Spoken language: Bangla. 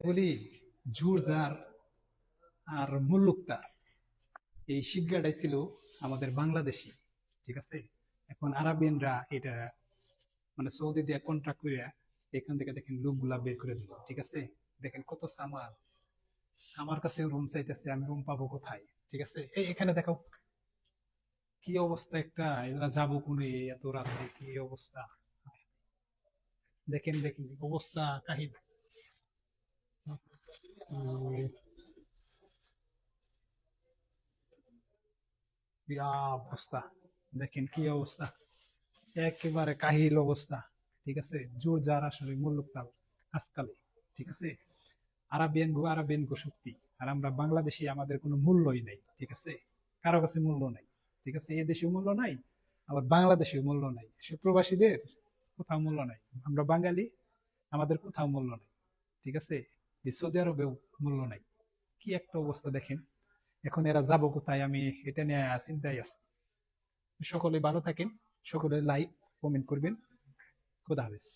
বলি জুরজার আর মুল্লুকতার এই শিক্ষাটাই ছিল আমাদের বাংলাদেশি, ঠিক আছে। এখন আরাবিয়ানরা এটা মানে সৌদি দিয়ে কন্ট্রাক্ট করে এখান থেকে দেখেন লোকগুলা বের করে দিল, ঠিক আছে। দেখেন কত সামান, আমার কাছে রুম চাইতেছে, আমি রুম পাবো কোথায়, ঠিক আছে। এই এখানে দেখো কি অবস্থা, একটা এরা যাবো কোনে এত রাত্রে, কি অবস্থা দেখেন, দেখি অবস্থা কাহিনী। উম, ইয়া অবস্থা, দেখেন কি অবস্থা, একেবারে কাহিল অবস্থা, ঠিক আছে। জোর যার আসলে মুল্লুকতার আজকালে, ঠিক আছে। আরাবিয়ান গো শক্তি, আর আমরা বাংলাদেশি, আমাদের কোনো মূল্যই নেই, ঠিক আছে। কারো কাছে মূল্য নাই, ঠিক আছে। এ দেশেও মূল্য নাই, আবার বাংলাদেশেও মূল্য নাই, সে প্রবাসীদের কোথাও মূল্য নাই। আমরা বাঙালি, আমাদের কোথাও মূল্য নাই, ঠিক আছে। এই সৌদি আরবেও মূল্য নাই। কি একটা অবস্থা দেখেন। এখন এরা যাবো কোথায়, আমি এটা নিয়ে চিন্তায় আছি। সকলে ভালো থাকেন, সকলে লাইক কমেন্ট করবেন। খোদা হাফেজ।